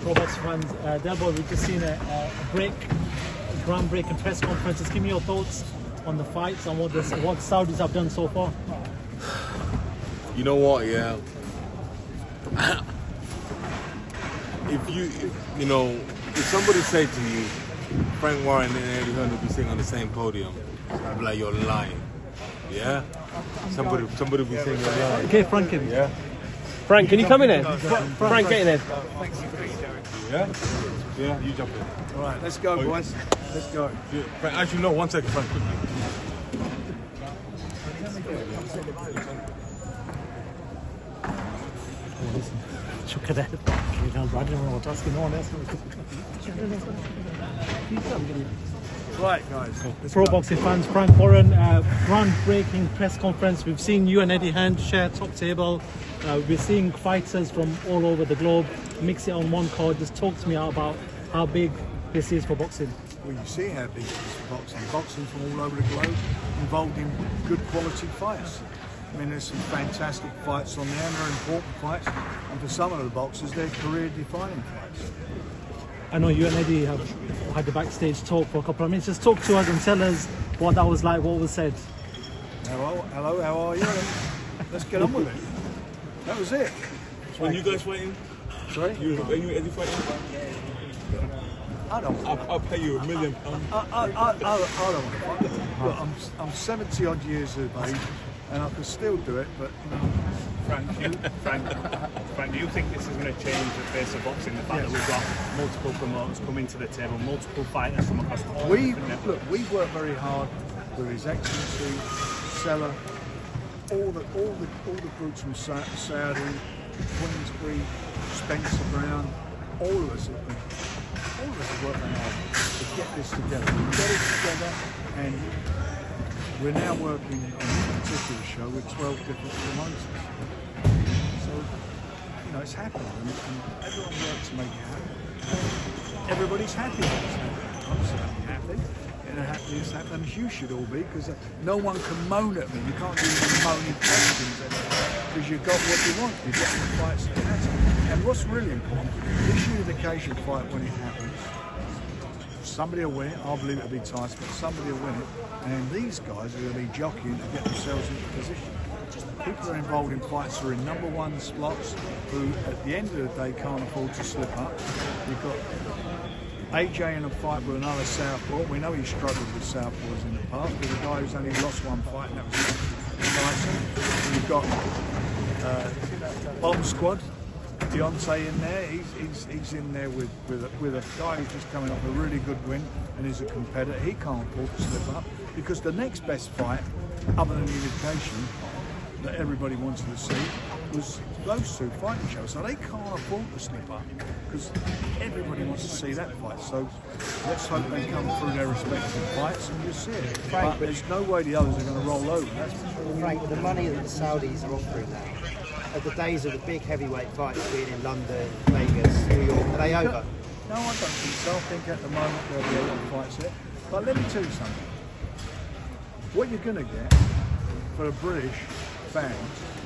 Robots fans, Delbo, we've just seen a groundbreaking press conference. Just give me your thoughts on the fights and what the Saudis have done so far. You know what, yeah. If somebody said to you, Frank Warren and Eddie Hearn will be sitting on the same podium, I'd be like, you're lying. Yeah? Somebody will be saying you're lying. Okay, Frank. Yeah? Frank, can you come in here? Frank, get in there. Yeah? Yeah, you jump in. All right, let's go, boys. Let's go. Yeah, Frank, actually, no, 1 second, Frank. Look at that. I don't know what asking on. Right, guys. Pro boxing fans, Frank Warren, groundbreaking press conference. We've seen you and Eddie Hearn share top table. We're seeing fighters from all over the globe mix it on one card. Just talk to me about how big this is for boxing. Well, you see how big it is for boxing. Boxing from all over the globe, involved in good quality fights. I mean, there's some fantastic fights on there, and they're important fights. And for some of the boxers, they're career-defining fights. I know you and Eddie have had the backstage talk for a couple of minutes. Just talk to us and tell us what that was like, what was said. Hello, how are you? Let's get on with it. That was it. When you guys fighting? Sorry? You and Eddie fighting? I don't. I'll pay you £1 million. I don't want to fight. Look, I'm 70 odd years of age, and I could still do it, but you know. Frank, do you think this is going to change the face of boxing? The fact that we've got multiple promoters coming to the table, multiple fighters from across the world. We've worked very hard with His Excellency, Seller, all the groups from Saudi, Queensbury, Spencer Brown, all of us have worked hard to get this together. We got it together, and we're now working on a particular show with 12 different promoters. So, you know, it's happening, and everyone works to make it happen. Everybody's happy when it's happening. I'm certainly happy. And happy it's happening. And you should all be, because no one can moan at me. You can't do any moaning questions because you've got what you want. You've got the fights that matter. And what's really important, this unification fight, when it happens, somebody will win it. I believe it'll be Tyson, but somebody will win it. And these guys are going to be jockeying to get themselves into position. People are involved in fights who are in #1 slots, who at the end of the day can't afford to slip up. You've got AJ in a fight with another southpaw. We know he struggled with southpaws in the past, but the guy who's only lost one fight, and that was Tyson. You've got Bomb Squad, Deontay in there. He's in there with a guy who's just coming off a really good win and is a competitor. He can't afford to slip up, because the next best fight, other than unification, that everybody wanted to see was those two fighting each other. So they can't afford to slip up, because everybody wants to see that fight. So let's hope they come through their respective fights and you'll see it. But there's no way the others are going to roll over. That's for sure. Frank, with the money that the Saudis are offering now, are the days of the big heavyweight fights being in London, Vegas, New York, are they over? No, I don't think so. I think at the moment there'll be a lot of fights there. But let me tell you something. What you're going to get for the British fans,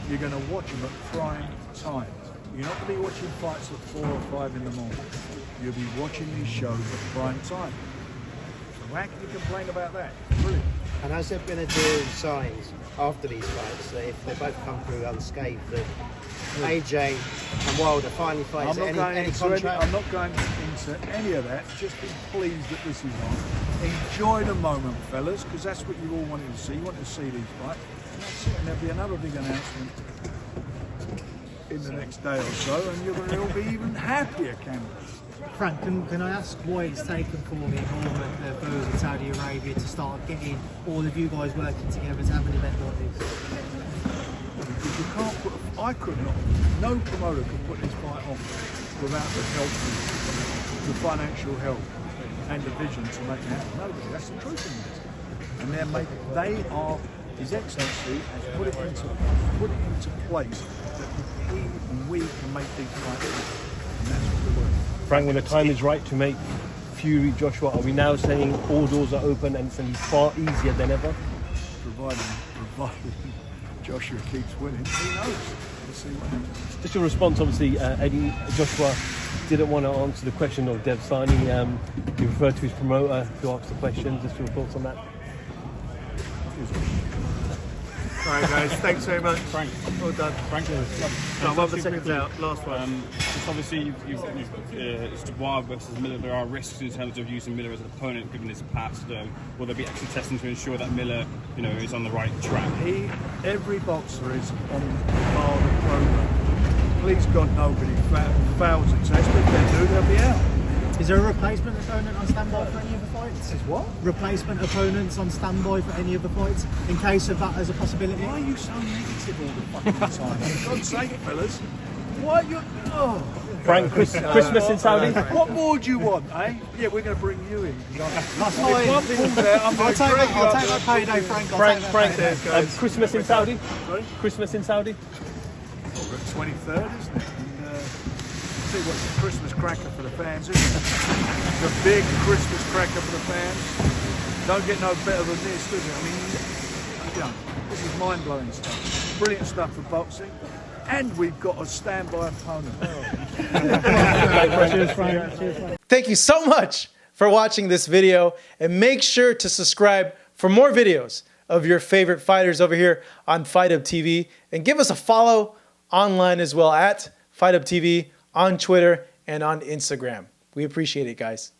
you're going to watch them at prime time. You're not going to be watching fights at 4 or 5 in the morning. You'll be watching these shows at prime time. So how can you complain about that? Brilliant. And has there been a deal signed after these fights that if they both come through unscathed, that AJ and Wilder finally fights any contract? I'm not going into any of that. Just be pleased that this is on. Enjoy the moment, fellas, because that's what you all wanted to see. You wanted to see these fights. And that's it. And there'll be another big announcement in the next day or so, and you're going to all be even happier, candidates. Frank, can I ask why it's taken for the involvement of those in Saudi Arabia to start getting all of you guys working together to have an event like this? Because you can't put, I could not, no promoter could put this fight on without the help, the financial help and the vision to make it happen. Nobody, that's the truth in this. And they are, His Excellency has put it into place that he and we can make these fights happen. And that's what we're working. Frank, when the time is right to make Fury Joshua, are we now saying all doors are open and it's going to be far easier than ever? Providing Joshua keeps winning, who knows? We'll see what happens. Just your response, obviously, Eddie, Joshua didn't want to answer the question of Dev Sani. He referred to his promoter who asked the question. Just your thoughts on that? All right, guys. Thanks very much. Frank. Well done. Frank. No, one the seconds out. Last one. Just obviously, it's Dubois versus Miller. There are risks in terms of using Miller as an opponent, given his past. Will there be extra testing to ensure that Miller, is on the right track? Every boxer is on par of the program. Please God, nobody fails a test, but if they do, they'll be out. Is there a replacement opponent on standby for any of the fights? Is what? Replacement opponents on standby for any of the fights, in case of that as a possibility? Why are you so negative all the fucking time? For God's sake, fellas. Why are you... Oh. Frank, Christmas in Saudi? What more do you want, eh? Yeah, we're going to bring you in. That's fine. I'll take that payday, Frank. Frank, Christmas in Saudi? Sorry? Christmas in Saudi? We're at 23rd, isn't it? And, see what's the Christmas cracker for the fans, isn't it? The big Christmas cracker for the fans. Don't get no better than this, does it? I mean, this is mind-blowing stuff. Brilliant stuff for boxing. And we've got a standby opponent. Cheers, Frank. Thank you so much for watching this video, and make sure to subscribe for more videos of your favorite fighters over here on Fight Up TV, and give us a follow online as well at Fight Up TV on Twitter and on Instagram. We appreciate it, guys.